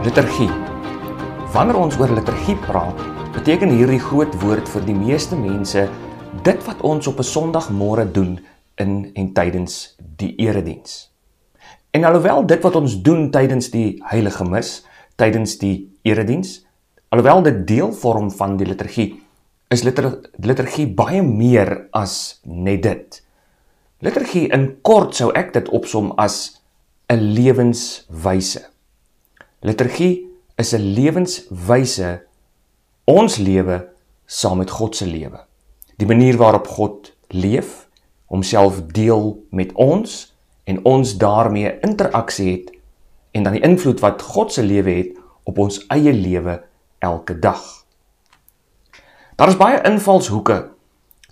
Liturgie. Wanneer ons oor liturgie praat, beteken hierdie groot woord vir die meeste mense dit wat ons op 'n Sondagmôre doen in en tydens die erediens. En alhoewel dit wat ons doen tydens die heilige mis, tydens die erediens, alhoewel dit deel vorm van die liturgie, is liturgie baie meer as net dit. Liturgie in kort sou ek dit opsom as 'n lewenswyse. Liturgie is 'n lewenswyse, ons lewe saam met God se lewe. Die manier waarop God leef, homself deel met ons en ons daarmee interaksie het en dan die invloed wat God se lewe het op ons eie lewe elke dag. Daar is baie invalshoeke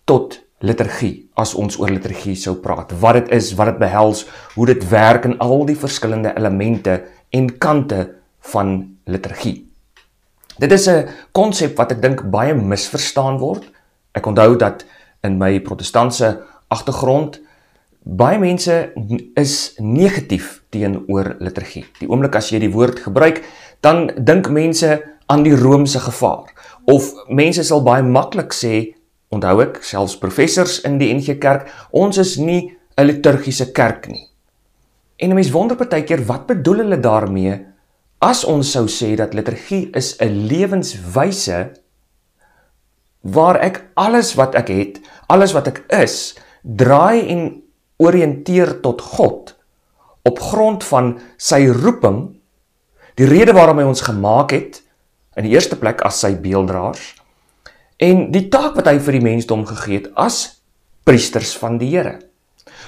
tot liturgie as ons oor liturgie sou praat. Wat dit is, wat dit behels, hoe dit werk en al die verskillende elemente en kante van liturgie. Dit is 'n konsep wat ek dink baie misverstaan word. Ek onthou dat in my protestantse agtergrond baie mense is negatief teenoor liturgie. Die oomblik as jy die woord gebruik, dan dink mense aan die Romeinse gevaar. Of mense sal baie maklik sê, onthou ek, selfs professors in die NG Kerk, ons is nie 'n liturgiese kerk nie. En 'n mens wonder partykeer, wat bedoel hulle daarmee as ons sou sê dat liturgie is 'n lewenswyse waar ek alles wat ek het, alles wat ek is, draai en oriënteer tot God op grond van sy roeping, die rede waarom hy ons gemaak het, in die eerste plek as sy beelddraers, en die taak wat hy vir die mensdom gegee het as priesters van die Here.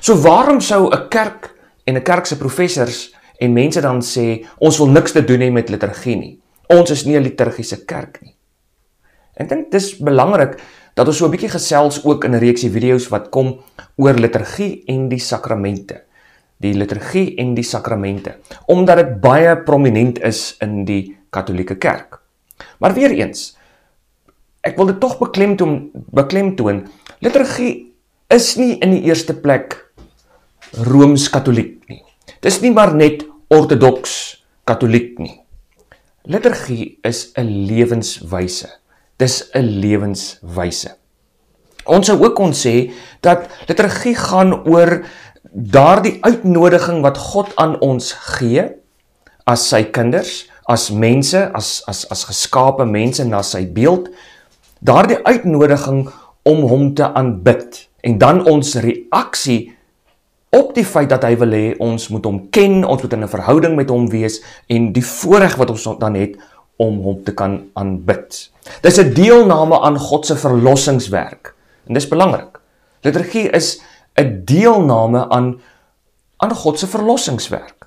So waarom sou 'n kerk en 'n kerk se professors en mense dan sê, ons wil niks te doen hê met liturgie nie. Ons is nie 'n liturgiese kerk nie. Ek dink dis belangrik dat ons so 'n bietjie gesels ook in 'n reeksie video's wat kom oor liturgie en die sakramente. Die liturgie en die sakramente, omdat dit baie prominent is in die Katolieke Kerk. Maar weer eens, ek wil dit tog beklemtoon, liturgie is nie in die eerste plek Rooms-Katoliek nie. Dit is nie maar net ortodoks Katoliek nie. Liturgie is 'n lewenswyse. Dis 'n lewenswyse. Ons sou ook kon sê dat liturgie gaan oor daardie uitnodiging wat God aan ons gee as sy kinders, as mense, as geskape mense na sy beeld, daardie uitnodiging om hom te aanbid en dan ons reaksie op die feit dat hy wil hê ons moet hom ken, ons moet in 'n verhouding met hom wees en die voorreg wat ons dan het om hom te kan aanbid. Dis 'n deelname aan God se verlossingswerk en dis belangrik. Liturgie is 'n deelname aan God se verlossingswerk.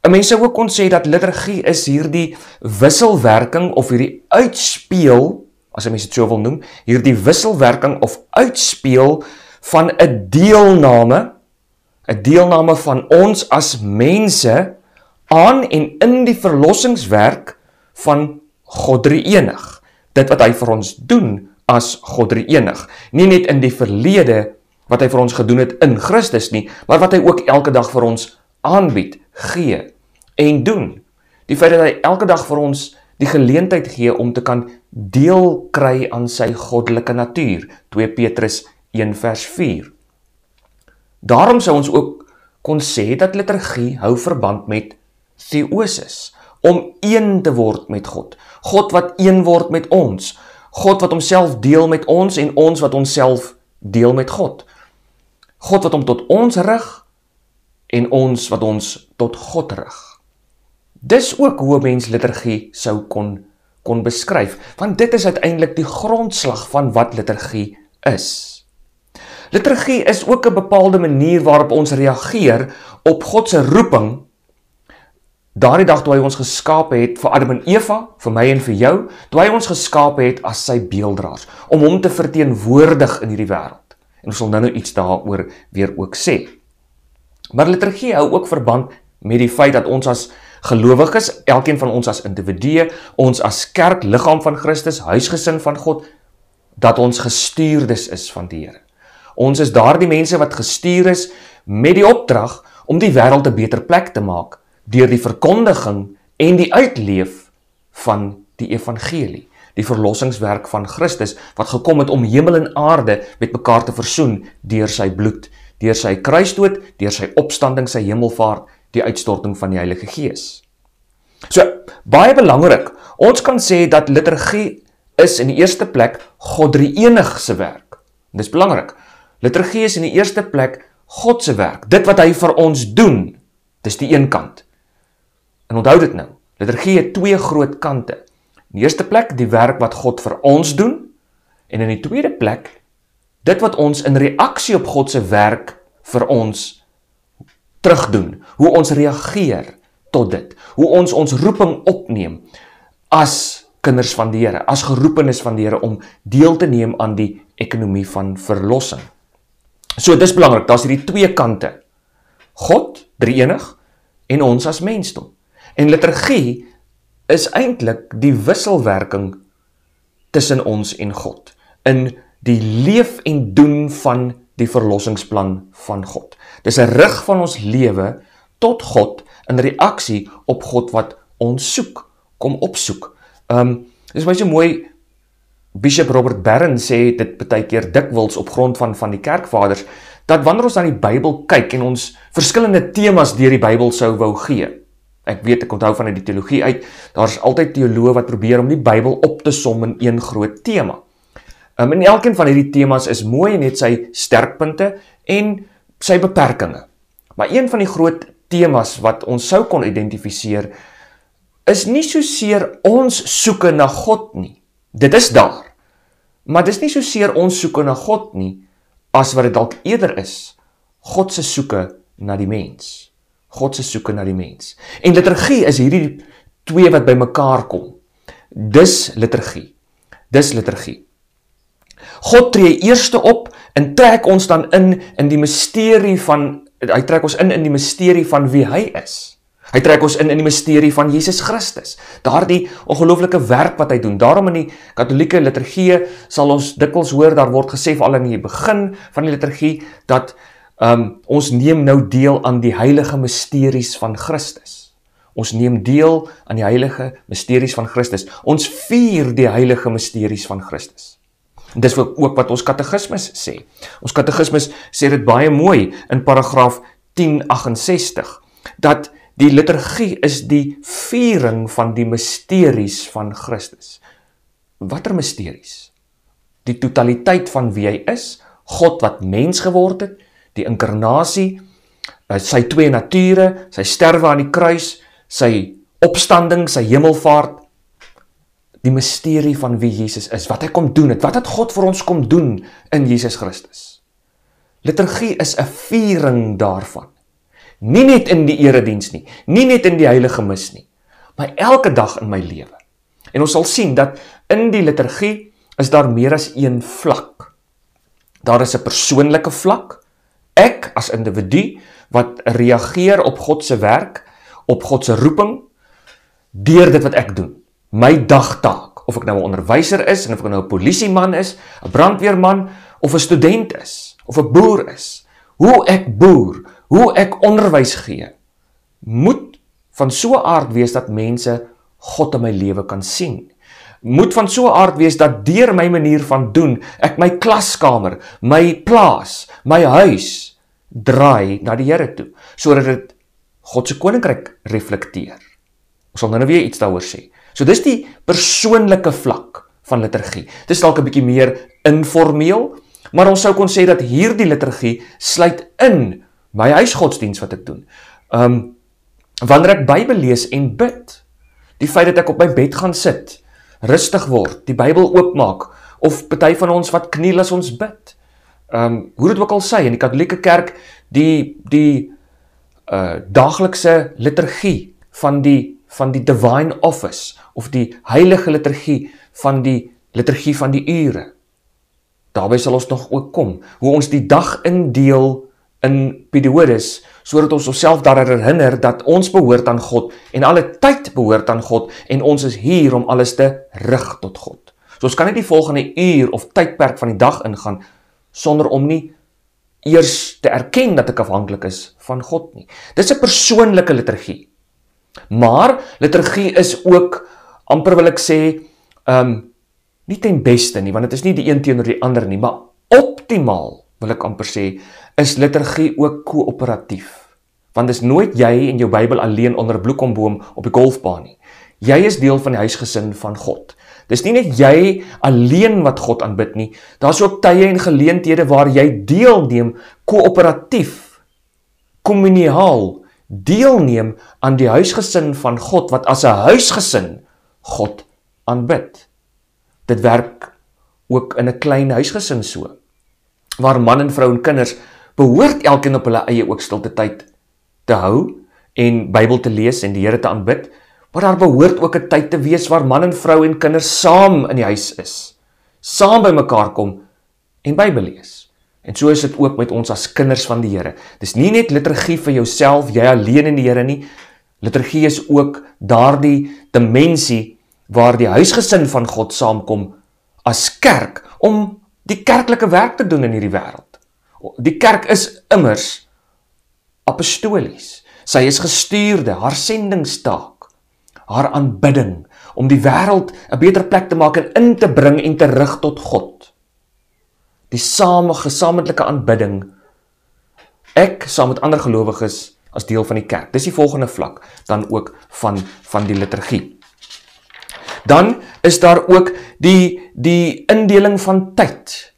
'n Mens sou ook kon sê dat liturgie is hierdie wisselwerking of hierdie uitspeel, as 'n mens dit so wil noem, hierdie wisselwerking of uitspeel van 'n deelname van ons as mense aan en in die verlossingswerk van God drie-enig. Dit wat hy vir ons doen as God drie-enig. Nie net in die verlede wat hy vir ons gedoen het in Christus nie, maar wat hy ook elke dag vir ons aanbied, gee en doen. Die feit dat hy elke dag vir ons die geleentheid gee om te kan deel kry aan sy goddelike natuur. 2 Petrus 1 vers 4. Daarom sou ons ook kon sê dat liturgie hou verband met theosis, om een te word met God. God wat een word met ons. God wat homself deel met ons en ons wat onsself deel met God. God wat hom tot ons rig en ons wat ons tot God rig. Dis ook hoe 'n mens liturgie sou kon beskryf, want dit is uiteindelik die grondslag van wat liturgie is. Liturgie is ook 'n bepaalde manier waarop ons reageer op God se roeping, daardie dag toe hy ons geskape het vir Adam en Eva, vir my en vir jou, toe hy ons geskape het as sy beelddraers, om hom te verteenwoordig in hierdie wêreld. En ons sal nou iets daaroor weer ook sê. Maar liturgie hou ook verband met die feit dat ons as gelowiges, elkeen van ons as individue, ons as kerk, liggaam van Christus, huisgesin van God, dat ons gestuurdes is van die Here. Ons is daardie mense wat gestuur is met die opdrag om die wêreld 'n beter plek te maak, deur die verkondiging en die uitleef van die evangelie, die verlossingswerk van Christus, wat gekom het om hemel en aarde met mekaar te versoen deur sy bloed, deur sy kruisdood, deur sy opstanding, sy hemelvaart, die uitstorting van die Heilige Gees. So, baie belangrik, ons kan sê dat liturgie is in die eerste plek God drie-enig se werk. Dis belangrik. Liturgie is in die eerste plek God se werk. Dit wat hy vir ons doen, dis die een kant. En onthou dit nou, liturgie het twee groot kante. In die eerste plek die werk wat God vir ons doen, en in die tweede plek dit wat ons in reaksie op God se werk vir ons terugdoen, hoe ons reageer tot dit, hoe ons roeping opneem as kinders van die Here, as geroepenes van die Here om deel te neem aan die ekonomie van verlossing. So, dis belangrik, daar is hierdie twee kante, God, drie-enig, en ons as mensdom. En liturgie is eintlik die wisselwerking tussen ons en God, in die leef en doen van die verlossingsplan van God. Dis 'n rig van ons lewe tot God in reaksie op God wat ons soek, kom opsoek. Dis baie so mooi, Bishop Robert Barron sê dit baie keer dikwels op grond van die kerkvaders, dat wanneer ons na die Bybel kyk en ons verskillende temas deur die Bybel sou wou gee, ek onthou van die teologie uit, daar is altyd teoloë wat probeer om die Bybel op te som in een groot tema. En elkeen van hierdie temas is mooi en het sy sterkpunte en sy beperkinge. Maar een van die groot temas wat ons sou kon identifiseer, is nie soseer ons soeke na God nie. Dit is daar. Maar dit is nie soseer ons soeke na God nie, as wat dit dalk eerder is, God se soeke na die mens. God se soeke na die mens. En liturgie is hierdie twee wat by mekaar kom. Dis liturgie. Dis liturgie. God tree eerste op en trek ons dan in die misterie van, hy trek ons in die misterie van wie hy is. Hy trek ons in die misterie van Jesus Christus. Daardie ongelooflike werk wat hy doen. Daarom in die katholieke liturgie sal ons dikwels hoor, daar word gesê al in die begin van die liturgie, dat ons neem nou deel aan die heilige misteries van Christus. Ons neem deel aan die heilige misteries van Christus. Ons vier die heilige misteries van Christus. En dis ook wat ons katekismes sê. Ons katekismes sê dit baie mooi in paragraaf 1068, dat die liturgie is die viering van die misteries van Christus. Watter misteries? Die totaliteit van wie hy is, God wat mens geword het, die inkarnasie, sy twee nature, sy sterwe aan die kruis, sy opstanding, sy hemelvaart, die misterie van wie Jesus is, wat hy kom doen het, wat het God vir ons kom doen in Jesus Christus. Liturgie is 'n viering daarvan. Nie net in die erediens nie, nie net in die heilige mis nie, maar elke dag in my lewe. En ons sal sien dat in die liturgie is daar meer as een vlak. Daar is 'n persoonlike vlak, ek as individu wat reageer op God se werk, op God se roeping, deur dit wat ek doen. My dagtaak, of ek nou 'n onderwyser is, en of ek nou 'n polisieman is, 'n brandweerman, of 'n student is, of 'n boer is, hoe ek boer, hoe ek onderwys gee, moet van so 'n aard wees dat mense God in my lewe kan sien. Moet van so 'n aard wees dat deur my manier van doen, ek my klaskamer, my plaas, my huis, draai na die Here toe, sodat dit God se koninkryk reflekteer. Ons sal nou weer iets daaroor sê. So dis die persoonlike vlak van liturgie. Dis dalk 'n bietjie meer informeel, maar ons sou kon sê dat hierdie liturgie sluit in my huisgodsdiens wat ek doen. Wanneer ek Bybel lees en bid, die feit dat ek op my bed gaan sit, rustig word, die Bybel oopmaak, of party van ons wat kniel as ons bid. Hoe dit ook al sê, in die katholieke kerk, die daaglikse liturgie van die divine office, of die heilige liturgie van die liturgie van die ure. Daarby sal ons nog ook kom, hoe ons die dag indeel in periodes, sodat ons onsself daaraan herinner dat ons behoort aan God, en alle tyd behoort aan God, en ons is hier om alles te rig tot God. So ons kan nie die volgende uur of tydperk van die dag ingaan, sonder om nie eers te erken dat ek afhanklik is van God nie. Dit is 'n persoonlike liturgie. Maar liturgie is ook, amper wil ek sê, nie ten beste nie, want dit is nie die een teenoor die ander nie, maar optimaal, wil ek amper sê, is liturgie ook koöperatief. Want dis nooit jy en jou Bybel alleen onder 'n bloekomboom op die golfbaan nie. Jy is deel van die huisgesin van God. Dis nie net jy alleen wat God aanbid nie, daar's ook tye en geleenthede waar jy deelneem, koöperatief, kommuniaal, deelneem aan die huisgesin van God, wat as 'n huisgesin God aanbid. Dit werk ook in 'n klein huisgesin so, waar man en vrou en kinders behoort elkeen op hulle eie ook stilte tyd te hou en Bybel te lees en die Here te aanbid, maar daar behoort ook 'n tyd te wees waar man en vrou en kinders saam in die huis is, saam by mekaar kom en Bybel lees. En so is dit ook met ons as kinders van die Here. Dis nie net liturgie vir jouself, jy alleen in die Here nie. Liturgie is ook daardie dimensie waar die huisgesin van God saamkom as kerk om die kerklike werk te doen in hierdie wêreld. Die kerk is immers apostolies. Sy is gestuurde, haar sendingstaak, haar aanbidding, om die wêreld 'n beter plek te maak en in te bring en te rig tot God. Die gesamentlike aanbidding, ek saam met ander gelowiges as deel van die kerk. Dis die volgende vlak, dan ook van die liturgie. Dan is daar ook die indeling van tyd,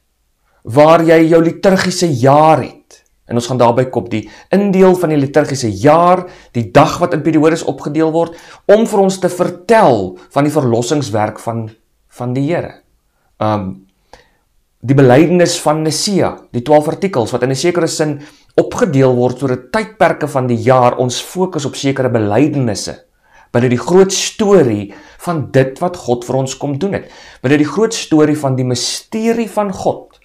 waar jy jou liturgiese jaar het. En ons gaan daarby kom, die indeel van die liturgiese jaar, die dag wat in periodes opgedeel word, om vir ons te vertel van die verlossingswerk van die Here. Die belydenis van Nicea, die 12 artikels, wat in 'n sekere sin opgedeel word sodat tydperke van die jaar ons fokus op sekere belydenisse, binne die groot storie van dit wat God vir ons kom doen het, binne die groot storie van die misterie van God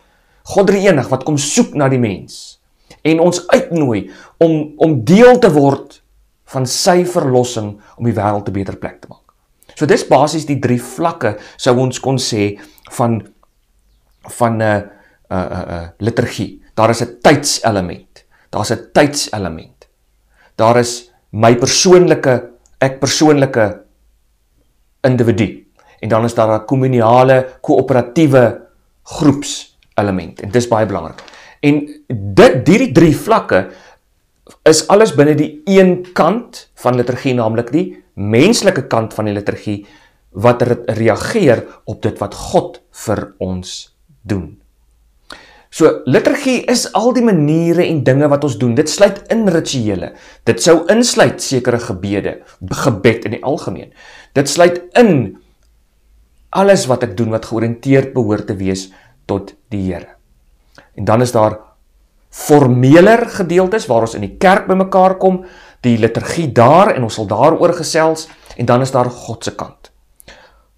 drie-enig wat kom soek na die mens, en ons uitnooi om deel te word van sy verlossing om die wêreld 'n beter plek te maak. So dis basies die 3 vlakke, sou ons kon sê, van liturgie. Daar is 'n tydselement. Daar's 'n tydselement. Daar is ek persoonlike individu. En dan is daar 'n kommuniale, koöperatiewe groepselement. En dis baie belangrik. En die 3 vlakke is alles binne die een kant van liturgie, naamlik die menslike kant van die liturgie, wat reageer op dit wat God vir ons doen. So, liturgie is al die maniere en dinge wat ons doen. Dit sluit in rituele. Dit sou insluit sekere gebed in die algemeen. Dit sluit in alles wat ek doen wat georiënteerd behoort te wees tot die Here. En dan is daar formeler gedeeltes waar ons in die kerk bymekaar kom, die liturgie daar, en ons sal daaroor gesels, en dan is daar God se kant.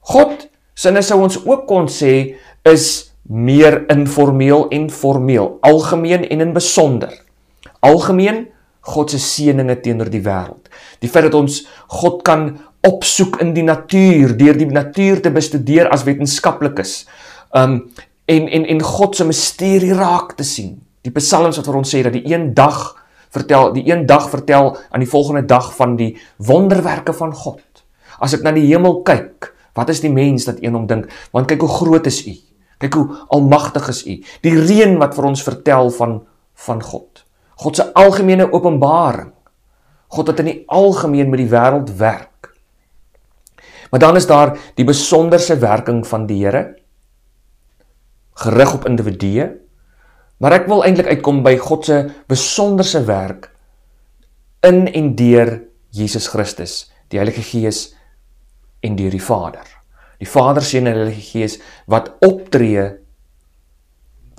God, sinne sou ons ook kon sê, is meer informeel en formeel, algemeen en in besonder. Algemeen, God se seëninge teenoor die wêreld. Die feit dat ons God kan opsoek in die natuur, deur die natuur te bestudeer as wetenskaplikes, en God se misterie raak te sien. Die psalms wat vir ons sê dat die een dag vertel aan die volgende dag van die wonderwerke van God. As ek na die hemel kyk, wat is die mens dat een hom dink? Want kyk hoe groot is U. Kyk hoe almagtig is U. Die reën wat vir ons vertel van God. God se algemene openbaring. God wat in die algemeen met die wêreld werk. Maar dan is daar die besonderse werking van die Here, gerig op individue, maar ek wil eintlik uitkom by God se besonderse werk in en deur Jesus Christus, die Heilige Gees en deur die Vader. Die Vader, Seun en Heilige Gees wat optree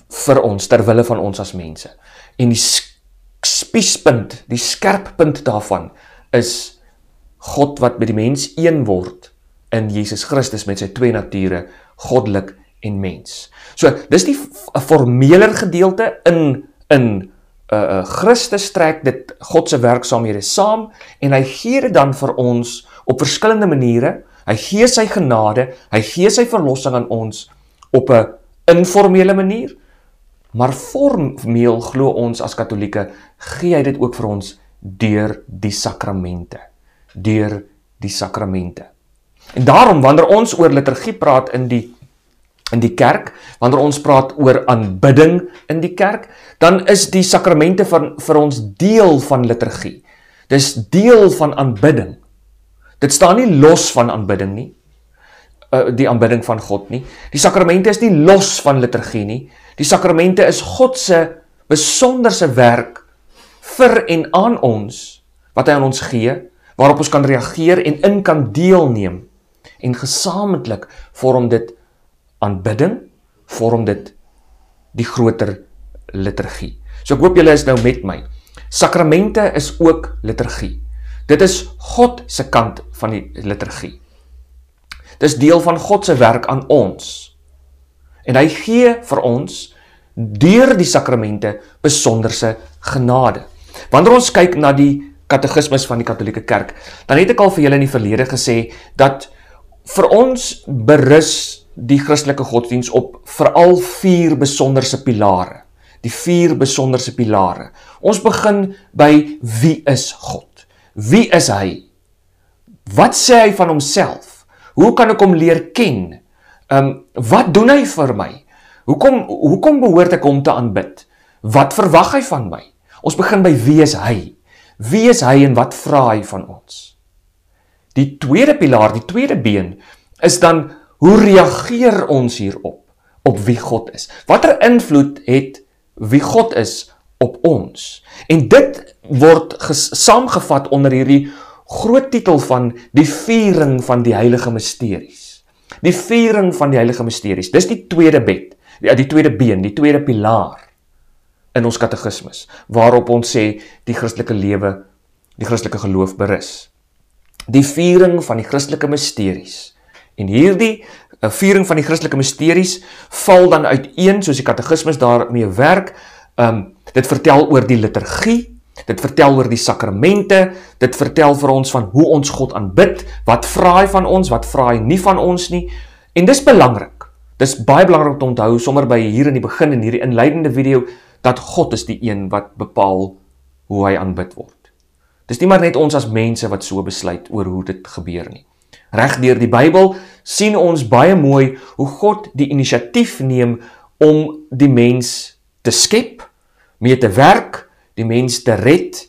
vir ons, ter wille van ons as mense. En die spiespunt, die skerppunt daarvan is God wat met die mens een word in Jesus Christus met sy 2 nature, goddelik en mens. So, dis die formeler gedeelte in Christus trek dit God se werksaamhede saam en hy gee dit dan vir ons op verskillende maniere. Hy gee sy genade, hy gee sy verlossing aan ons op 'n informele manier, maar formeel glo ons as Katolieke, gee hy dit ook vir ons deur die sakramente, deur die sakramente. En daarom, wanneer ons oor liturgie praat in die kerk, wanneer ons praat oor aanbidding in die kerk, dan is die sakramente vir ons deel van liturgie. Dis deel van aanbidding. Dit staan nie los van aanbidding nie, die aanbidding van God nie. Die sakramente is nie los van liturgie nie. Die sakramente is God se besonderse werk vir en aan ons, wat hy aan ons gee, waarop ons kan reageer en in kan deelneem. En gesamentlik vorm dit aanbidding, vorm dit die groter liturgie. So ek hoop julle is nou met my. Sakramente is ook liturgie. Dit is God se kant van die liturgie. Dit is deel van God se werk aan ons. En hy gee vir ons deur die sakramente besonderse genade. Wanneer ons kyk na die katekismes van die Katolieke Kerk, dan het ek al vir julle in die verlede gesê dat vir ons berus die Christelike godsdiens op veral 4 besonderse pilare. Die 4 besonderse pilare. Ons begin by wie is God? Wie is hy? Wat sê hy van homself? Hoe kan ek hom leer ken? Wat doen hy vir my? Hoekom behoort ek hom te aanbid? Wat verwag hy van my? Ons begin by wie is hy? Wie is hy en wat vra hy van ons? Die tweede pilaar, die tweede been, is dan, hoe reageer ons hierop? Op wie God is? Watter invloed het wie God is op ons? En dit word saamgevat onder hierdie groot titel van die viering van die heilige mysteries. Die viering van die heilige mysteries. Dis die tweede bed, die tweede been, die tweede pilaar in ons katekismes, waarop ons sê die Christelike lewe, die Christelike geloof berus. Die viering van die Christelike mysteries. En hierdie viering van die Christelike mysteries val dan uiteen, soos die katekismes daarmee werk. Dit vertel oor die liturgie, dit vertel oor die sakramente, dit vertel vir ons van hoe ons God aanbid, wat vra hy van ons, wat vra hy nie van ons nie. En dis belangrik. Dis baie belangrik om te onthou, sommer by hier in die begin in hierdie inleidende video, dat God is die een wat bepaal hoe hy aanbid word. Dis nie maar net ons as mense wat so besluit oor hoe dit gebeur nie. Reg deur die Bybel sien ons baie mooi hoe God die inisiatief neem om die mens te skep, mee te werk, die mens te red,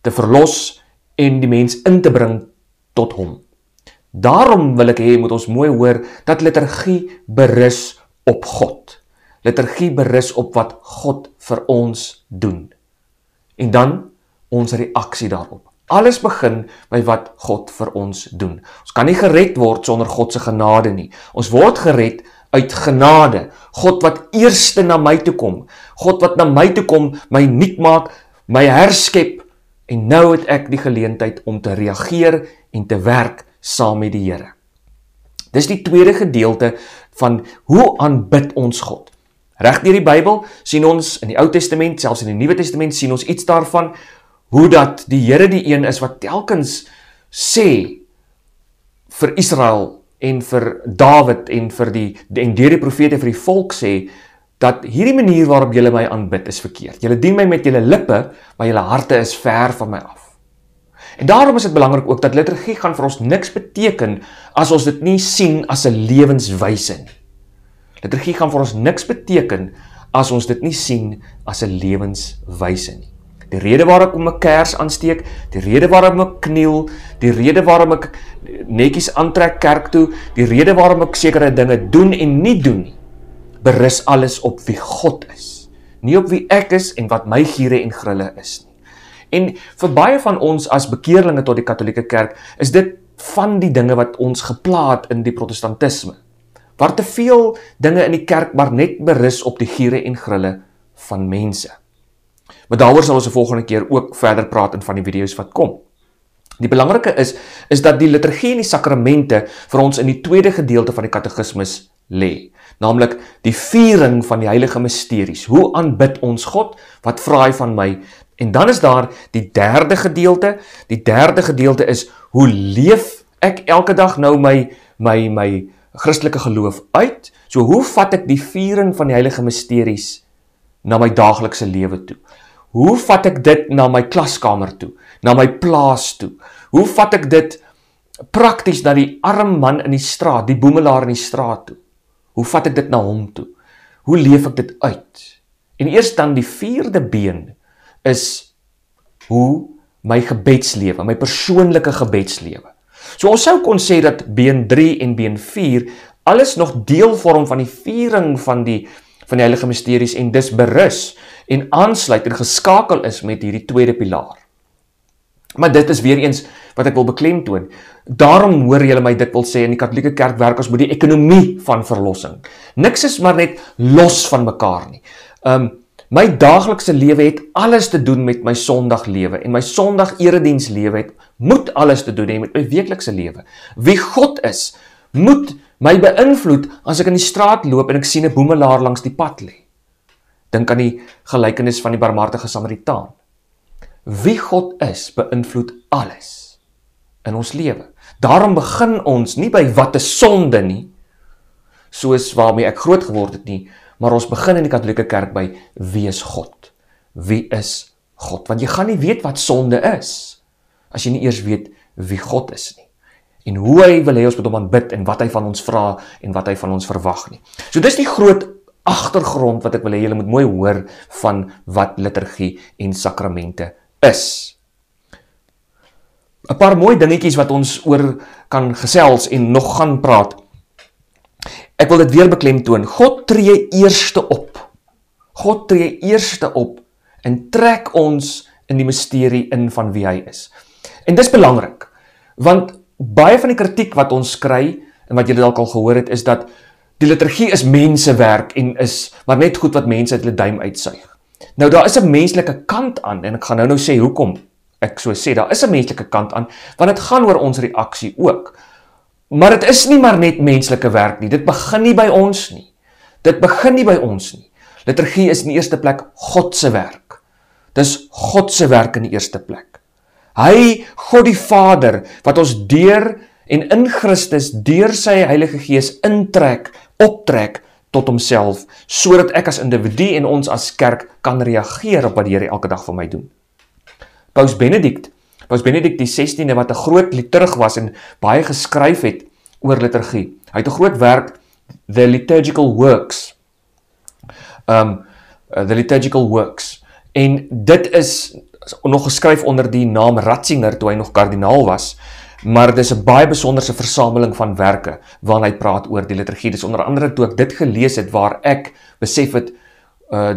te verlos en die mens in te bring tot hom. Daarom wil ek hê, moet ons mooi hoor, dat liturgie berus op God. Liturgie berus op wat God vir ons doen. En dan ons reaksie daarop. Alles begin by wat God vir ons doen. Ons kan nie gered word sonder God se genade nie. Ons word gered uit genade. God wat eerste na my toe kom. God wat na my toe kom, my nuut maak, my herskep. En nou het ek die geleentheid om te reageer en te werk saam met die Here. Dis die tweede gedeelte van hoe aanbid ons God. Reg deur die Bybel sien ons in die Ou Testament, selfs in die Nuwe Testament sien ons iets daarvan, hoe dat die Here die een is wat telkens sê vir Israel en vir Dawid en deur die profete vir die volk sê, dat hierdie manier waarop julle my aanbid is verkeerd. Julle dien my met julle lippe, maar julle harte is ver van my af. En daarom is dit belangrik ook dat liturgie gaan vir ons niks beteken as ons dit nie sien as 'n lewenswyse nie. Liturgie gaan vir ons niks beteken as ons dit nie sien as 'n lewenswyse nie. Die rede waarom ek om 'n kers aansteek, die rede waarom ek kniel, die rede waarom ek netjies aantrek kerk toe, die rede waarom ek sekere dinge doen en nie doen nie, berus alles op wie God is, nie op wie ek is en wat my giere en grille is nie. En vir baie van ons as bekeerlinge tot die Katolieke Kerk, is dit van die dinge wat ons geplaat in die protestantisme, waar te veel dinge in die kerk maar net berus op die giere en grille van mense. Maar daaroor sal ons die volgende keer ook verder praat in van die video's wat kom. Die belangrike is dat die liturgie en die sakramente vir ons in die tweede gedeelte van die katekismes lê. Naamlik die viering van die heilige mysteries. Hoe aanbid ons God? Wat vra hy van my? En dan is daar die derde gedeelte. Die derde gedeelte is, hoe leef ek elke dag nou my Christelike geloof uit? So hoe vat ek die viering van die heilige mysteries na my daaglikse lewe toe? Hoe vat ek dit na my klaskamer toe, na my plaas toe? Hoe vat ek dit prakties na die arm man in die straat, die boemelaar in die straat toe? Hoe vat ek dit na hom toe? Hoe leef ek dit uit? En eers dan die 4de been is hoe my gebedslewe, my persoonlike gebedslewe. So ons sou kon sê dat been 3 en been 4 alles nog deel vorm van die viering van die heilige misteries en dis berus en aansluit en geskakel is met hierdie tweede pilaar. Maar dit is weer eens wat ek wil beklemtoon. Daarom hoor julle my dit wil sê in die Katolieke Kerk werk ons met die ekonomie van verlossing. Niks is maar net los van mekaar nie. My daaglikse lewe het alles te doen met my Sondaglewe en my Sondag eredienslewe moet alles te doen hê met my weeklikse lewe. Wie God is, moet my beïnvloed as ek in die straat loop en ek sien 'n boemelaar langs die pad lê. Dink aan die gelykenis van die barmhartige Samaritaan. Wie God is, beïnvloed alles in ons lewe. Daarom begin ons nie by wat is sonde nie, soos waarmee ek groot geword het nie, maar ons begin in die Katolieke Kerk by wie is God? Wie is God? Want jy gaan nie weet wat sonde is, as jy nie eers weet wie God is nie. En hoe hy wil hê ons moet hom aanbid en wat hy van ons vra en wat hy van ons verwag nie. So dis die groot agtergrond wat ek wil hê julle moet mooi hoor van wat liturgie en sakramente is. 'n Paar mooi dingetjies wat ons oor kan gesels en nog gaan praat. Ek wil dit weer beklemtoon. God tree eerste op. God tree eerste op en trek ons in die misterie in van wie hy is. En dis belangrik, want baie van die kritiek wat ons kry, en wat julle dalk al gehoor het, is dat die liturgie is mensewerk en is maar net goed wat mense uit hulle duim uitsuig. Nou daar is 'n menslike kant aan, en ek gaan nou sê hoekom ek so sê, daar is 'n menslike kant aan, want dit gaan oor ons reaksie ook. Maar dit is nie maar net menslike werk nie, dit begin nie by ons nie. Dit begin nie by ons nie. Liturgie is in die eerste plek God se werk. Dis God se werk in die eerste plek. Hy, God die Vader, wat ons deur en in Christus deur sy Heilige Gees intrek, optrek tot homself, sodat ek as individu en ons as kerk kan reageer op wat die Here elke dag vir my doen. Paus Benedict die 16de, wat 'n groot liturg was en baie geskryf het oor liturgie. Hy het 'n groot werk, The Liturgical Works. En dit is nog geskryf onder die naam Ratzinger, toe hy nog kardinaal was, maar dit is 'n baie besonderse versameling van werke, waarin hy praat oor die liturgie. Dis onder andere toe ek dit gelees het, waar ek besef het,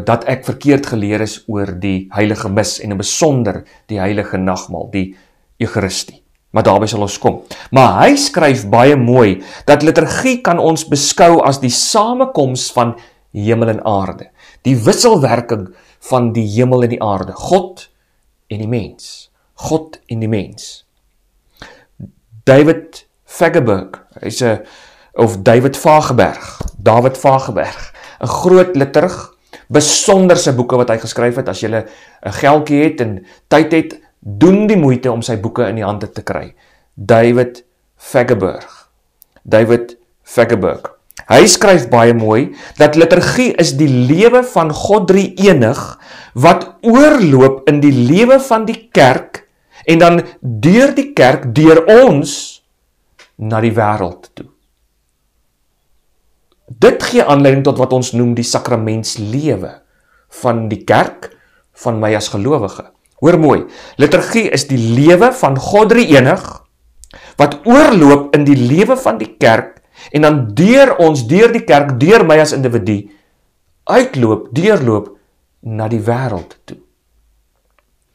dat ek verkeerd geleer is oor die heilige mis, en in besonder die heilige nagmaal, die Eucharistie. Maar daarby sal ons kom. Maar hy skryf baie mooi, dat liturgie kan ons beskou as die samekoms van hemel en aarde. Die wisselwerking van die hemel en die aarde. God en die mens. God en die mens. David Fagerberg, David Vageberg, 'n groot liturg, besonderse boeke wat hy geskryf het. As jy 'n geldjie het en tyd het, doen die moeite om sy boeke in die hande te kry. David Fagerberg. Hy skryf baie mooi, dat liturgie is die lewe van God drie-enig, wat oorloop in die lewe van die kerk, en dan deur die kerk, deur ons, na die wêreld toe. Dit gee aanleiding tot wat ons noem die sakramentslewe van die kerk, van my as gelowige. Hoor mooi, liturgie is die lewe van God drie-enig, wat oorloop in die lewe van die kerk, en dan deur ons, deur die kerk, deur my as individu, deurloop na die wêreld toe.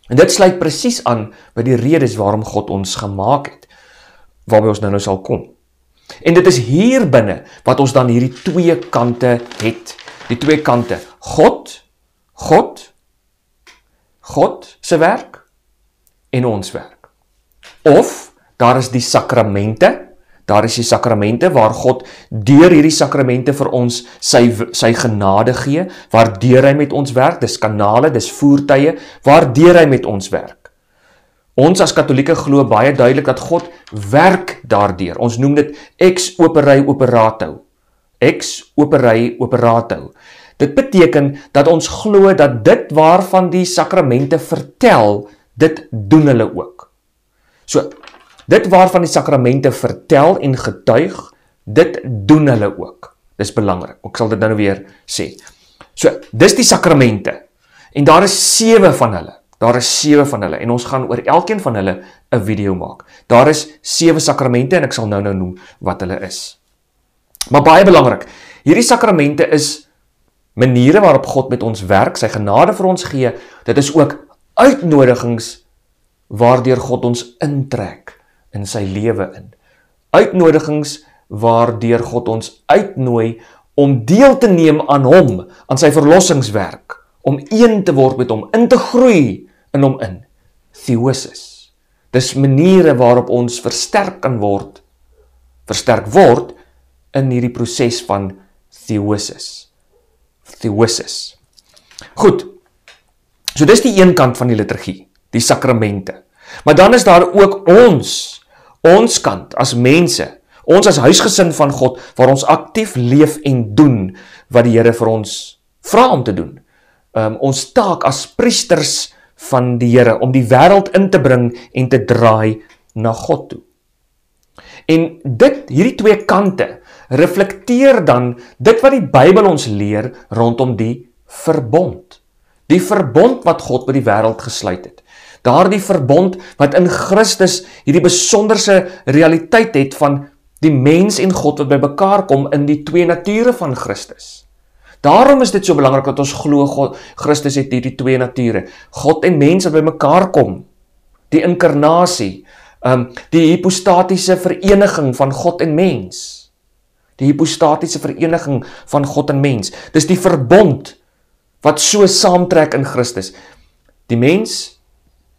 En dit sluit presies aan by die redes waarom God ons gemaak het, waarby ons nou sal kom. En dit is hier binne wat ons dan hierdie twee kante het. Die twee kante, God se werk en ons werk. Of daar is die sakramente, waar God deur hierdie sakramente vir ons sy genade gee, waardeur hy met ons werk, dis kanale, dis voertuie, waardeur hy met ons werk. Ons as Katolieke glo baie duidelik dat God werk daardeur. Ons noem dit ex opere operato. Dit beteken dat ons glo dat dit waarvan die sakramente vertel, dit doen hulle ook. So, dit waarvan die sakramente vertel en getuig, dit doen hulle ook. Dis belangrik, ek sal dit nou weer sê. So, dis die sakramente, en daar is 7 van hulle, en ons gaan oor elkeen van hulle 'n video maak. Daar is 7 sakramente, en ek sal nou noem wat hulle is. Maar baie belangrik, hierdie sakramente is maniere waarop God met ons werk, sy genade vir ons gee, dit is ook uitnodigings waardeur God ons intrek in sy lewe in. Uitnodigings waardeur God ons uitnooi om deel te neem aan hom, aan sy verlossingswerk, om een te word met hom, in te groei in hom in. Theosis. Dis maniere waarop ons versterk word in hierdie proses van theosis. Goed, so dis die een kant van die liturgie, die sakramente. Maar dan is daar ook ons kant as mense, ons as huisgesin van God, waar ons aktief leef en doen wat die Here vir ons vra om te doen. Ons taak as priesters van die Here, om die wêreld in te bring en te draai na God toe. En hierdie 2 kante, reflekteer dan dit wat die Bybel ons leer rondom die verbond. Die verbond wat God met die wêreld gesluit het. Daardie verbond wat in Christus hierdie besonderse realiteit het van die mens en God wat by mekaar kom in die 2 nature van Christus. Daarom is dit so belangrik dat ons glo Christus het hierdie 2 nature. God en mens wat by mekaar kom. Die inkarnasie, die hypostatiese vereniging van God en mens. Die hypostatiese vereniging van God en mens. Dis die verbond wat so saamtrek in Christus. Die mens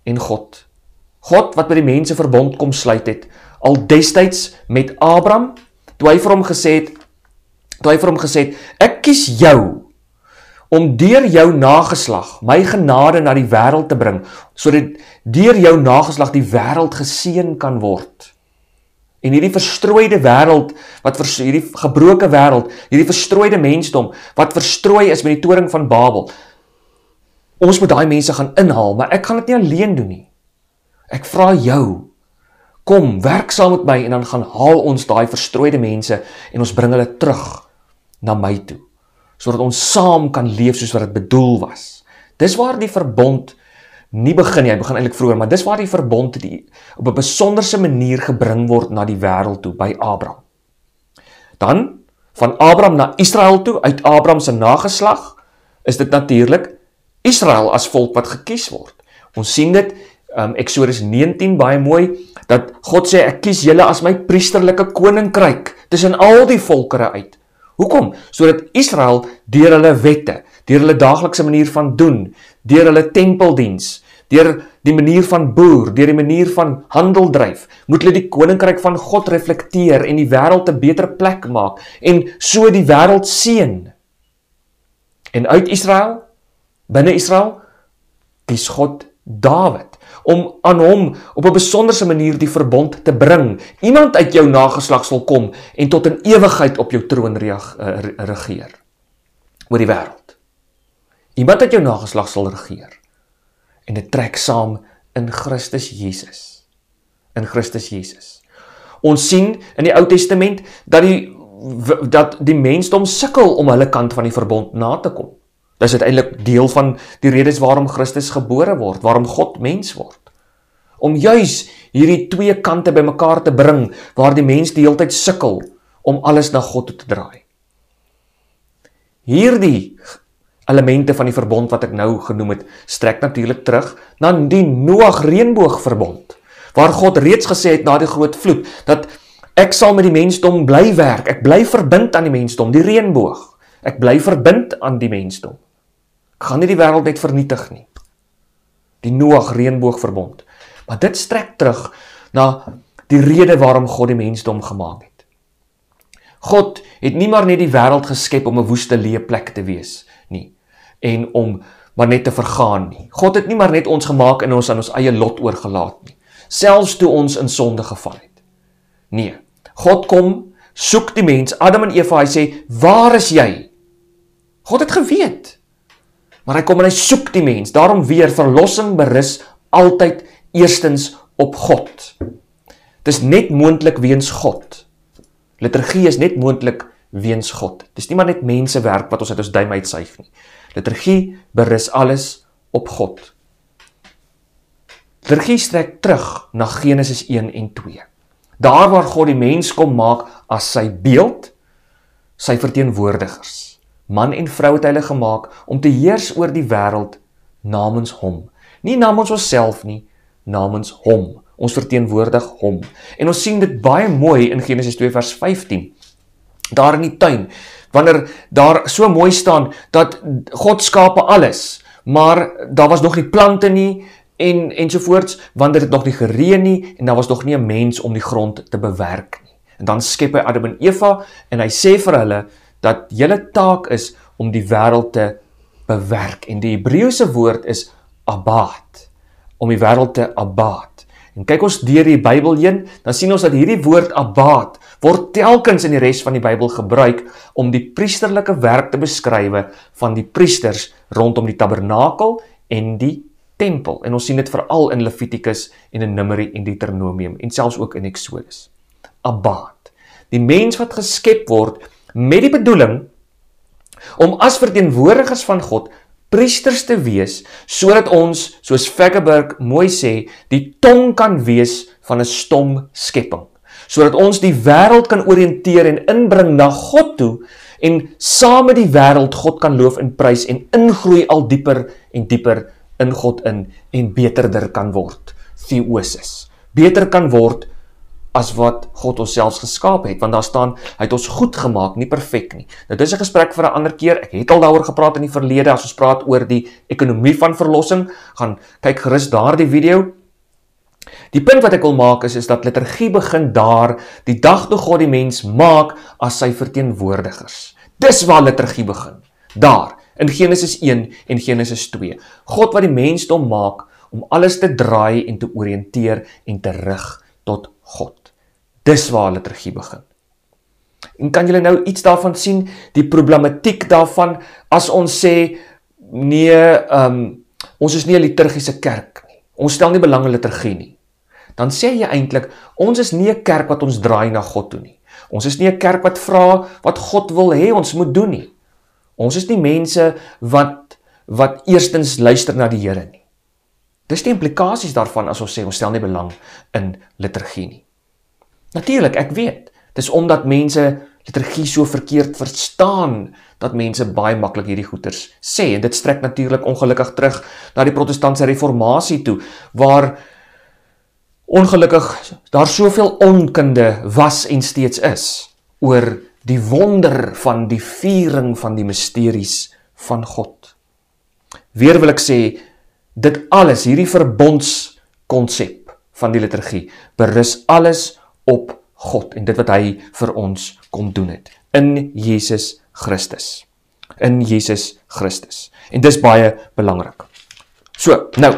en God. God wat met die mense verbond kom sluit het, al destyds met Abraham, toe hy vir hom gesê het, ek kies jou, om deur jou nageslag, my genade na die wêreld te bring, sodat deur jou nageslag die wêreld geseën kan word. En hierdie verstrooide wêreld, hierdie gebroke wêreld, hierdie verstrooide mensdom, wat verstrooi is met die toring van Babel, ons moet daai mense gaan inhaal, maar ek gaan dit nie alleen doen nie. Ek vra jou, kom, werk saam met my, en dan gaan haal ons daai verstrooide mense, en ons bring hulle terug na my toe, sodat ons saam kan leef soos wat dit bedoel was. Dis waar die verbond nie begin nie, hy begin eintlik vroeër, maar dis waar die verbond op 'n besonderse manier gebring word na die wêreld toe, by Abraham. Dan, van Abraham na Israel toe, uit Abraham se nageslag, is dit natuurlik Israel as volk wat gekies word. Ons sien dit, Exodus 19, baie mooi, dat God sê, ek kies julle as my priesterlike koninkryk, tussen al die volkere uit. Hoekom? Sodat Israel deur hulle wette, deur hulle daaglikse manier van doen, deur hulle tempeldiens, deur die manier van boer, deur die manier van handel dryf, moet hulle die koninkryk van God reflekteer en die wêreld 'n beter plek maak en so die wêreld seën. En uit Israel, binne Israel, kies God Dawid om aan hom op 'n besonderse manier die verbond te bring. Iemand uit jou nageslag sal kom en tot in ewigheid op jou troon regeer oor die wêreld. Iemand uit jou nageslag sal regeer. En dit trek saam in Christus Jesus. In Christus Jesus. Ons sien in die Ou Testament dat die mensdom sukkel om hulle kant van die verbond na te kom. Dit is uiteindelik deel van die redes waarom Christus gebore word, waarom God mens word. Om juis hierdie 2 kante by mekaar te bring, waar die mens die hele tyd sukkel om alles na God toe te draai. Hierdie elemente van die verbond wat ek nou genoem het, strek natuurlik terug na die Noag reënboogverbond, waar God reeds gesê het na die groot vloed, dat ek sal met die mensdom bly werk, ek bly verbind aan die mensdom, die reënboog, ek bly verbind aan die mensdom. Ek gaan nie die wêreld net vernietig nie. Die Noag reënboogverbond. Maar dit strek terug na die rede waarom God die mensdom gemaak het. God het nie maar net die wêreld geskep om 'n woeste leë plek te wees nie, en om maar net te vergaan nie. God het nie maar net ons gemaak en ons aan ons eie lot oorgelaat nie, selfs toe ons in sonde geval het. Nee, God kom, soek die mens, Adam en Eva, hy sê, waar is jy? God het geweet, maar hy kom en hy soek die mens, daarom weer verlossing berus altyd eerstens op God. Dit is net moontlik weens God. Liturgie is net moontlik weens God. Dit is nie maar net mense werk wat ons uit ons duim uitsuig nie. Liturgie berus alles op God. Liturgie strek terug na Genesis 1 en 2. Daar waar God die mens kom maak as sy beeld, sy verteenwoordigers. Man en vrou het hulle gemaak om te heers oor die wêreld namens hom. Nie namens onsself nie, namens hom. Ons verteenwoordig hom. En ons sien dit baie mooi in Genesis 2 vers 15. Daar in die tuin, wanneer daar so mooi staan, dat God skape alles, maar daar was nog nie plante nie, ensovoorts, wanneer het nog nie gereën nie, en daar was nog nie 'n mens om die grond te bewerk nie. En dan skep hy Adam en Eva, en hy sê vir hulle, dat julle taak is om die wêreld te bewerk, en die Hebreëse woord is abaat, om die wêreld te abaat. En kyk ons deur die Bybel heen, dan sien ons dat hierdie woord abaat word telkens in die res van die Bybel gebruik om die priesterlike werk te beskrywe van die priesters rondom die tabernakel en die tempel. En ons sien dit veral in Levitikus en in Numeri en Deuteronomium en selfs ook in Exodus. Abaat. Die mens wat geskep word met die bedoeling om as verteenwoordigers van God priesters te wees, sodat ons, soos Veggeberg mooi sê, die tong kan wees van 'n stom skepping. Sodat ons die wêreld kan oriënteer en inbring na God toe, en saam met die wêreld God kan loof en prys, en ingroei al dieper en dieper in God in, en beterder kan word. Theosis. Beter kan word as wat God ons selfs geskaap het, want daar staan, hy het ons goed gemaak, nie perfek nie. Dit is 'n gesprek vir 'n ander keer, ek het al daaroor gepraat in die verlede, as ons praat oor die ekonomie van verlossing, gaan kyk gerus daardie video. Die punt wat ek wil maak is dat liturgie begin daar, die dag toe God die mens maak as sy verteenwoordigers. Dis waar liturgie begin, daar, in Genesis 1 en Genesis 2. God wat die mensdom maak, om alles te draai en te oriënteer en te rig tot God. Dis waar liturgie begin. En kan julle nou iets daarvan sien, die problematiek daarvan, as ons sê, nee, ons is nie 'n liturgiese kerk nie, ons stel nie belang in liturgie nie, dan sê jy eintlik, ons is nie 'n kerk wat ons draai na God toe nie, ons is nie 'n kerk wat vra wat God wil hê ons moet doen nie, ons is nie mense wat eerstens luister na die Here nie. Dis die implikasies daarvan as ons sê, ons stel nie belang in liturgie nie. Natuurlik, ek weet, dis omdat mense liturgie so verkeerd verstaan, dat mense baie maklik hierdie goeters sê, en dit strek natuurlik ongelukkig terug na die protestantse reformatie toe, waar ongelukkig daar soveel onkunde was en steeds is, oor die wonder van die viering van die mysteries van God. Weer wil ek sê, dit alles, hierdie verbondskonsep van die liturgie, berus alles op God en dit wat hy vir ons kom doen het, in Jesus Christus. In Jesus Christus. En dis baie belangrik. So, nou,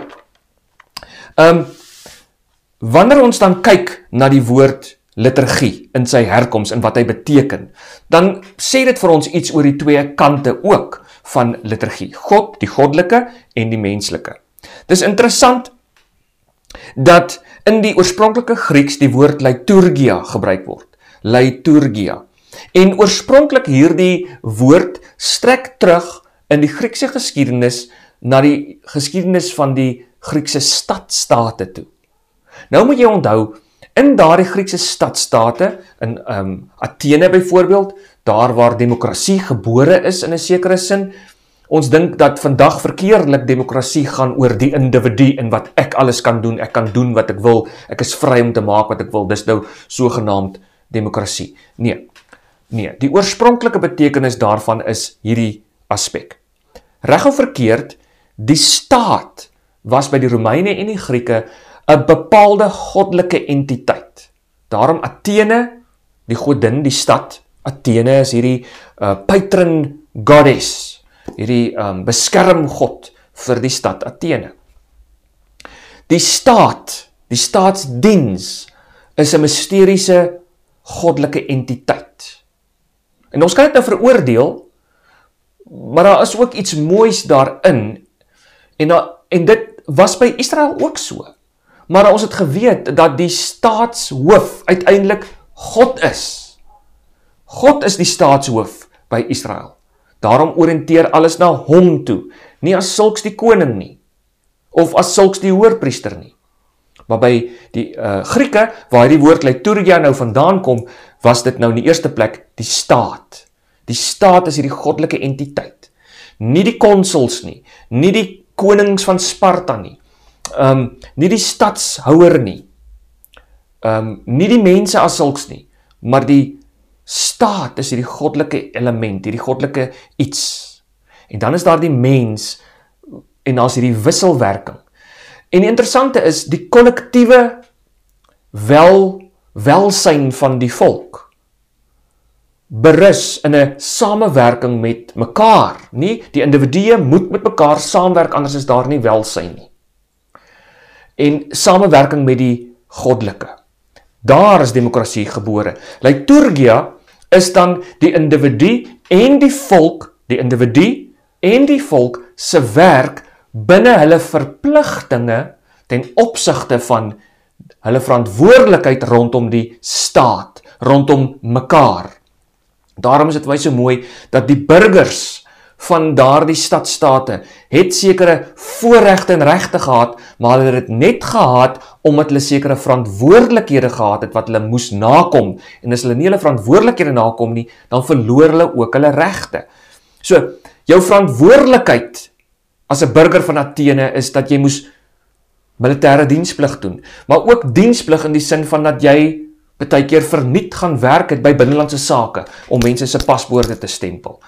wanneer ons dan kyk na die woord liturgie in sy herkoms en wat hy beteken, dan sê dit vir ons iets oor die twee kante ook van liturgie. God, die goddelike en die menslike. Dis interessant dat in die oorspronklike Grieks die woord liturgia gebruik word. Liturgia. En oorspronklik hierdie woord strek terug in die Griekse geskiedenis na die geskiedenis van die Griekse stadstaate toe. Nou moet jy onthou, in daardie Griekse stadstaate, in Athene byvoorbeeld, daar waar demokrasie gebore is in 'n sekere sin, ons dink dat vandag verkeerlik demokrasie gaan oor die individu en wat ek alles kan doen, ek kan doen wat ek wil, ek is vry om te maak wat ek wil, dis nou sogenaamd demokrasie. Nee, die oorspronklike betekenis daarvan is hierdie aspek. Reg of verkeerd, die staat was by die Romeine en die Grieke 'n bepaalde goddelike entiteit. Daarom Athene, die godin, die stad, Athene is hierdie patron goddess, hierdie beskermgod vir die stad Athene. Die staatsdiens is 'n misteriese goddelike entiteit. En ons kan dit nou veroordeel, maar daar is ook iets moois daarin, en dit was by Israel ook so. Maar ons het geweet dat die staatshoof uiteindelik God is. God is die staatshoof by Israel. Daarom oriënteer alles na hom toe, nie as sulks die koning nie, of as sulks die hoërpriester nie. Maar by die Grieke, waar die woord liturgia nou vandaan kom, was dit nou in die eerste plek die staat. Die staat is hierdie goddelike entiteit. Nie die konsuls nie, nie die konings van Sparta nie, nie die stadshouer nie, nie die mense as sulks nie, maar die staat is hierdie goddelike element, hierdie goddelike iets. En dan is daar die mens, en daar is hierdie wisselwerking. En die interessante is, die kollektiewe welsyn van die volk berus in 'n samewerking met mekaar, nie? Die individue moet met mekaar saamwerk, anders is daar nie welsyn nie. En samewerking met die goddelike. Daar is demokrasie gebore. Liturgia is dan die individu en die volk, se werk binne hulle verpligtinge ten opsigte van hulle verantwoordelikheid rondom die staat, rondom mekaar. Daarom is dit baie so mooi dat die burgers van daardie stadsstate het sekere voorregte en regte gehad, maar hulle het dit net gehad omdat hulle sekere verantwoordelikhede gehad het wat hulle moes nakom. En as hulle nie hulle verantwoordelikhede nakom nie, dan verloor hulle ook hulle regte. So, jou verantwoordelikheid as 'n burger van Athene is dat jy moes militêre diensplig doen, maar ook diensplig in die sin van dat jy baie keer verniet gaan werk het by binnelandse sake om mense se paspoorte te stempel.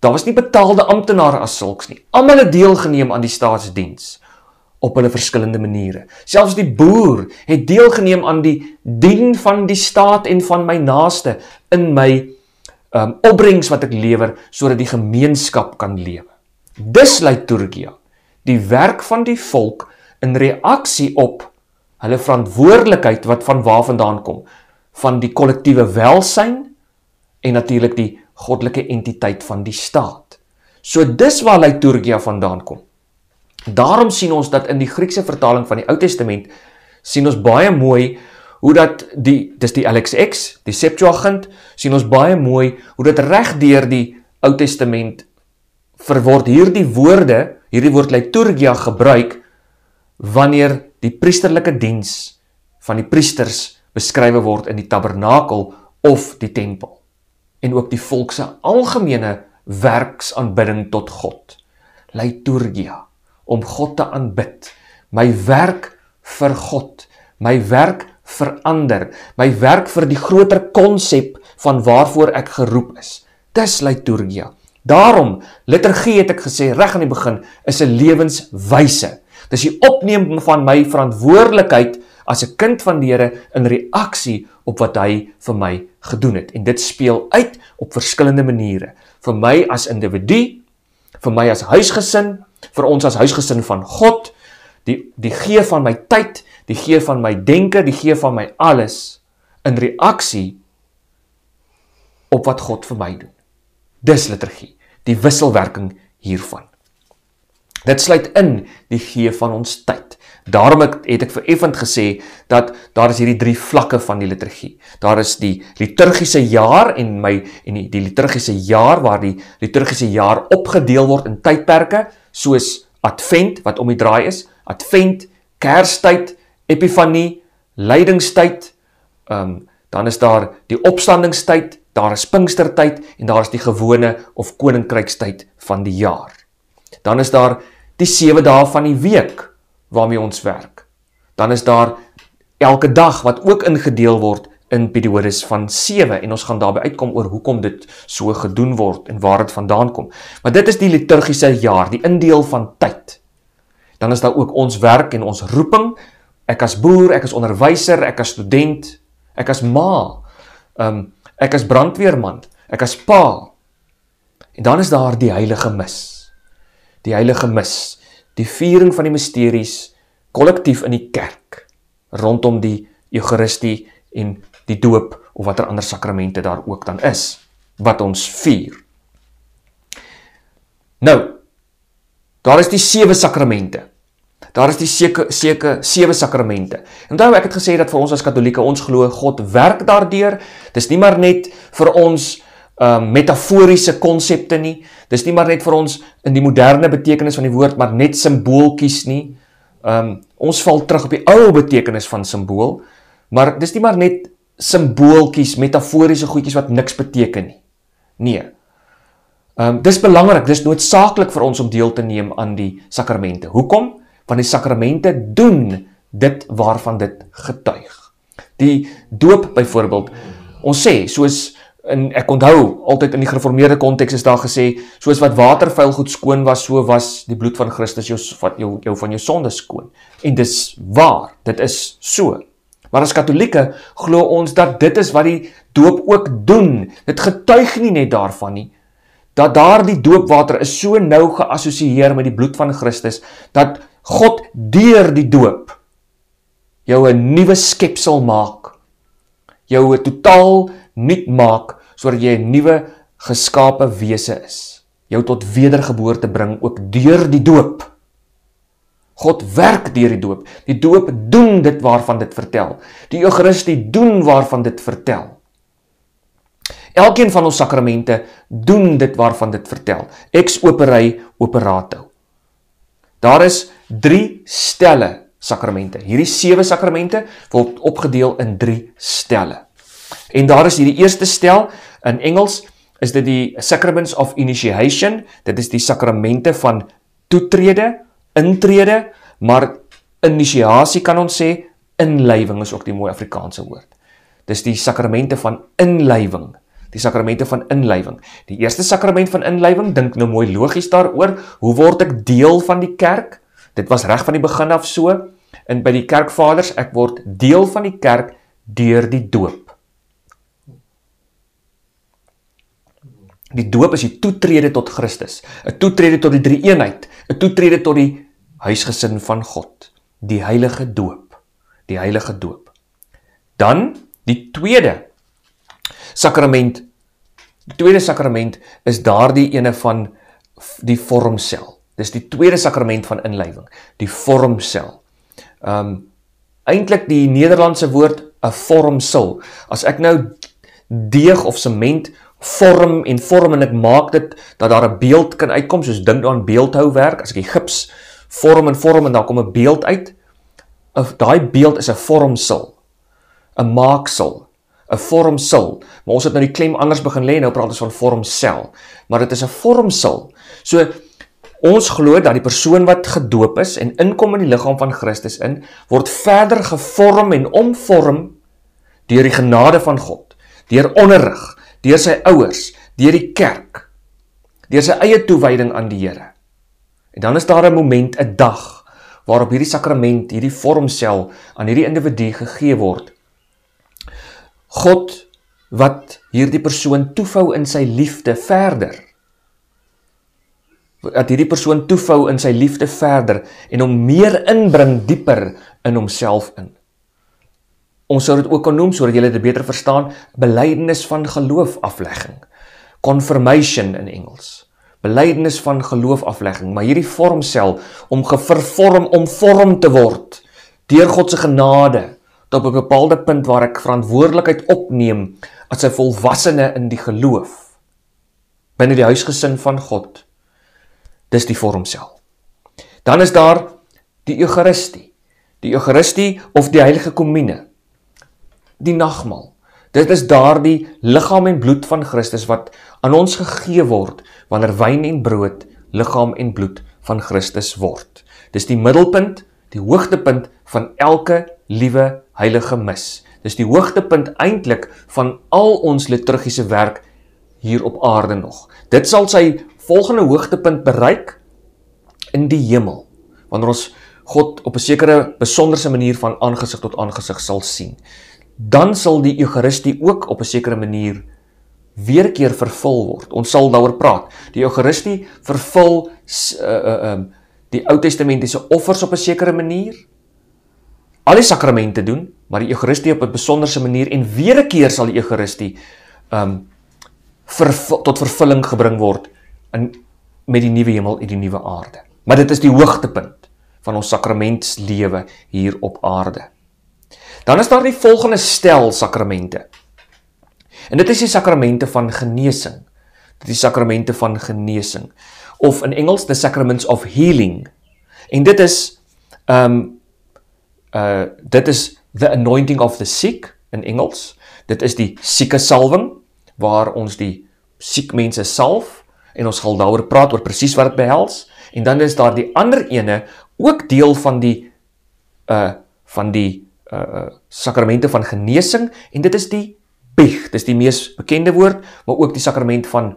Daar was nie betaalde amptenare as sulks nie. Almal het deelgeneem aan die staatsdiens op hulle verskillende maniere. Selfs die boer het deelgeneem aan die dien van die staat en van my naaste in my opbrengs wat ek lewer, sodat die gemeenskap kan lewe. Dis liturgia, die werk van die volk in reaksie op hulle verantwoordelikheid wat van waar vandaan kom, van die kollektiewe welsyn en natuurlik die goddelike entiteit van die staat. So dis waar liturgia vandaan kom. Daarom sien ons dat in die Griekse vertaling van die Ou Testament, sien ons baie mooi hoe dat dis die LXX, die Septuagint, sien ons baie mooi hoe dit reg deur die Ou Testament word hierdie woord liturgia gebruik wanneer die priesterlike diens van die priesters beskrywe word in die tabernakel of die tempel. En ook die volk se algemene werksaanbidding tot God. Liturgia, om God te aanbid. My werk vir God, my werk vir ander, my werk vir die groter konsep van waarvoor ek geroep is. Dis liturgia. Daarom, liturgie het ek gesê, reg aan die begin, is 'n lewenswyse. Dis die opneem van my verantwoordelikheid as 'n kind van die Here in reaksie op wat hy vir my gedoen het. En dit speel uit op verskillende maniere. Vir my as individu, vir my as huisgesin, vir ons as huisgesin van God, die gee van my tyd, die gee van my denke, die gee van my alles, in reaksie op wat God vir my doen. Dis liturgie, die wisselwerking hiervan. Dit sluit in die gee van ons tyd. Daarom het ek vereffend gesê dat daar is hierdie 3 vlakke van die liturgie. Daar is die liturgiese jaar en die liturgiese jaar waar die liturgiese jaar opgedeel word in tydperke, soos Advent wat om die draai is, Advent, Kerstyd, Epifanie, Lydingstyd, dan is daar die opstandingstyd, daar is Pinkstertyd en daar is die gewone of koninkrykstyd van die jaar. Dan is daar die 7 dae van die week waarmee ons werk. Dan is daar elke dag wat ook ingedeel word in periodes van 7 en ons gaan daarby uitkom oor hoekom dit so gedoen word en waar dit vandaan kom. Maar dit is die liturgiese jaar, die indeel van tyd. Dan is daar ook ons werk en ons roeping. Ek as boer, ek as onderwyser, ek as student, ek as ma, ek as brandweerman, ek as pa. En dan is daar die heilige mis. Die heilige mis, die viering van die mysteries, kollektief in die kerk, rondom die Eucharistie en die doop, of wat ander sakramente daar ook dan is, wat ons vier. Nou, daar is die 7 sakramente. Daar is die sewe sakramente. Onthou ek het gesê dat vir ons as Katolieke, ons glo God werk daardeur. Dis nie maar net vir ons metaforiese konsepte nie. Dis nie maar net vir ons in die moderne betekenis van die woord, maar net simbooltjies nie. Ons val terug op die ou betekenis van simbool, maar dis nie maar net simbooltjies, metaforiese goedjies wat niks beteken nie. Nee. Dis belangrik, dis noodsaaklik vir ons om deel te neem aan die sakramente. Hoekom? Want die sakramente doen dit waarvan dit getuig. Die doop byvoorbeeld, ons sê, soos, ek onthou, altyd in die gereformeerde konteks is daar gesê, soos wat watervuil goed skoon was, so was die bloed van Christus jou van jou sonde skoon. En dis waar, dit is so. Maar as Katolieke glo ons dat dit is wat die doop ook doen. Dit getuig nie net daarvan nie, dat daardie doopwater is so nou geassosieer met die bloed van Christus, dat God deur die doop jou 'n nuwe skepsel maak, jou 'n totaal nuut maak, sodat jy 'n nuwe geskape wese is, jou tot wedergeboorte bring, ook deur die doop. God werk deur die doop. Die doop doen dit waarvan dit vertel. Die Eucharistie doen waarvan dit vertel. Elkeen van ons sakramente doen dit waarvan dit vertel. Ex opere operato. Daar is 3 stelle sakramente. Hierdie 7 sakramente word opgedeel in 3 stelle. En daar is hierdie eerste stel, in Engels is dit die Sacraments of Initiation. Dit is die sakramente van toetrede, intrede, maar initiasie kan ons sê, inlywing is ook die mooi Afrikaanse woord. Dis die sakramente van inlywing. Die sakramente van inlywing. Die eerste sakrament van inlywing, dink nou mooi logies daaroor, hoe word ek deel van die kerk? Dit was reg van die begin af so, en by die kerkvaders, ek word deel van die kerk deur die doop. Die doop is die toetrede tot Christus, 'n toetrede tot die drie-eenheid, 'n toetrede tot die huisgesin van God, die heilige doop, die heilige doop. Dan, die tweede sakrament is daardie ene van die vormsel. Dis die tweede sakrament van inlywing, die vormsel. Eintlik die Nederlandse woord 'n vormsel. As ek nou deeg of sement vorm en ek maak dit dat daar 'n beeld kan uitkom, soos dink aan beeldhouwerk, as ek die gips vorm en daar kom 'n beeld uit, daai beeld is 'n vormsel, 'n maaksel, 'n vormsel, maar ons het nou die klem anders begin lê, nou praat ons van vormsel, maar dit is 'n vormsel. So, ons glo dat die persoon wat gedoop is en inkom in die liggaam van Christus in, word verder gevorm en omvorm deur die genade van God, deur onderrig, deur sy ouers, deur die kerk, deur sy eie toewyding aan die Here. En dan is daar 'n moment, 'n dag, waarop hierdie sakrament, hierdie vormsel aan hierdie individu gegee word. God wat hierdie persoon toevou in sy liefde verder. Dat hierdie persoon toevou in sy liefde verder en hom meer inbring dieper in homself in. Ons sou dit ook kan noem, sodat julle dit beter verstaan, belydenis van geloofaflegging. Confirmation in Engels. Belydenis van geloofaflegging, maar hierdie vormsel om omvorm te word deur God se genade tot op 'n bepaalde punt waar ek verantwoordelikheid opneem as 'n volwassene in die geloof binne die huisgesin van God. Dis die vormsel. Dan is daar die Eucharistie. Die Eucharistie of die heilige kommune. Die nagmaal. Dit is daardie liggaam en bloed van Christus wat aan ons gegee word wanneer wyn en brood liggaam en bloed van Christus word. Dis die middelpunt, die hoogtepunt van elke liewe heilige mis. Dis die hoogtepunt eintlik van al ons liturgiese werk hier op aarde nog. Dit sal sy volgende hoogtepunt bereik in die hemel, wanneer ons God op 'n sekere besonderse manier van aangesig tot aangesig sal sien. Dan sal die Eucharistie ook op 'n sekere manier weer 'n keer vervul word. Ons sal daaroor praat. Die Eucharistie vervul die Ou Testamentiese offers op 'n sekere manier. Al die sakramente doen, maar die Eucharistie op 'n besonderse manier en weer 'n keer sal die Eucharistie tot vervulling gebring word met die nuwe hemel en die nuwe aarde. Maar dit is die hoogtepunt van ons sakramentslewe hier op aarde. Dan is daar die volgende stel sakramente. En dit is die sakramente van genesing. Dit is die sakramente van genesing. Of in Engels, the sacraments of healing. En dit is the anointing of the sick in Engels. Dit is die sieke salwing, waar ons die siek mense salf, en ons gaan daaroor praat, oor presies wat dit behels. En dan is daar die ander ene, ook deel van die sakramente van genesing, en dit is die bieg, dit is die mees bekende woord, maar ook die sakrament van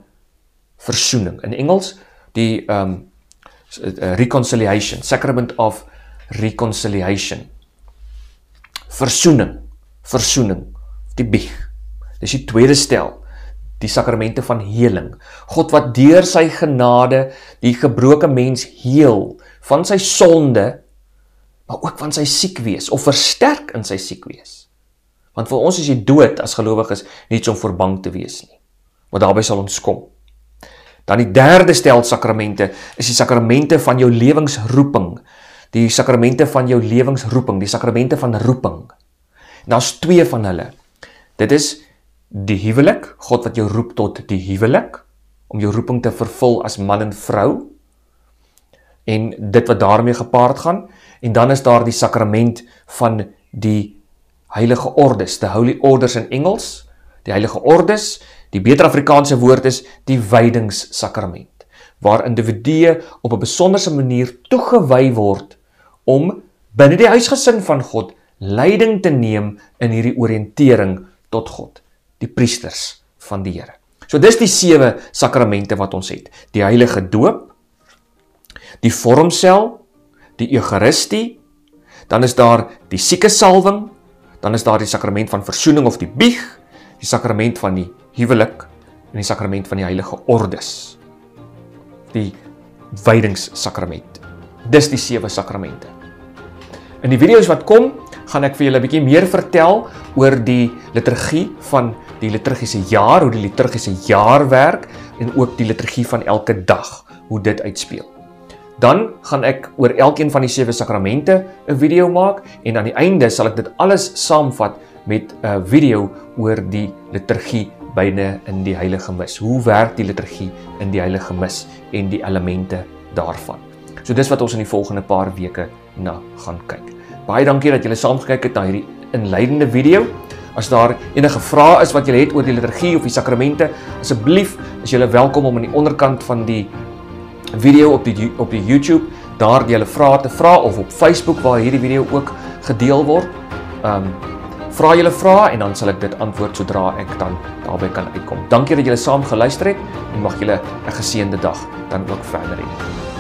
versoening. In Engels, die reconciliation, sacrament of reconciliation. Versoening, die bieg. Dis die tweede stel, die sakramente van heling. God wat deur sy genade die gebroke mens heel, van sy sonde, maar ook van sy siek wees, of versterk in sy siek wees. Want vir ons is jy dood as gelowiges nie iets om voor bang te wees nie. Maar daarby sal ons kom. Dan die derde stel sakramente is die sakramente van jou lewensroeping. Die sakramente van jou lewensroeping, die sakramente van roeping. Daar's twee van hulle. Dit is die huwelik, God wat jou roep tot die huwelik, om jou roeping te vervul as man en vrou, en dit wat daarmee gepaard gaan, en dan is daar die sakrament van die heilige ordes, the holy orders in Engels, die heilige ordes, die beter Afrikaanse woord is die wydingssakrament, waar individue op 'n besonderse manier toegewy word om binne die huisgesin van God leiding te neem in hierdie oriëntering tot God, die priesters van die Here. So dis die 7 sakramente wat ons het. Die heilige doop, die vormsel, die Eucharistie, dan is daar die sieke salwing, dan is daar die sakrament van versoening of die bieg, die sakrament van die huwelik en die sakrament van die heilige ordes, die wydingssakrament. Dis die 7 sakramente. In die video's wat kom, gaan ek vir julle 'n bietjie meer vertel oor die liturgie van die liturgiese jaar, hoe die liturgiese jaar werk, en ook die liturgie van elke dag, hoe dit uitspeel. Dan gaan ek oor elkeen van die 7 sakramente 'n video maak, en aan die einde sal ek dit alles saamvat met 'n video oor die liturgie binne in die heilige mis. Hoe werk die liturgie in die heilige mis en die elemente daarvan. So dis wat ons in die volgende paar weke na gaan kyk. Baie dankie dat julle saam gekyk het na hierdie inleidende video. As daar enige vrae is wat julle het oor die liturgie of die sakramente, asseblief is julle welkom om aan die onderkant van die video op die YouTube daar julle vrae te vra, of op Facebook waar hierdie video ook gedeel word. Vra julle vrae en dan sal ek dit antwoord sodra ek dan daarby kan uitkom. Dankie dat julle saam geluister het en mag julle 'n geseënde dag dan ook verder hê.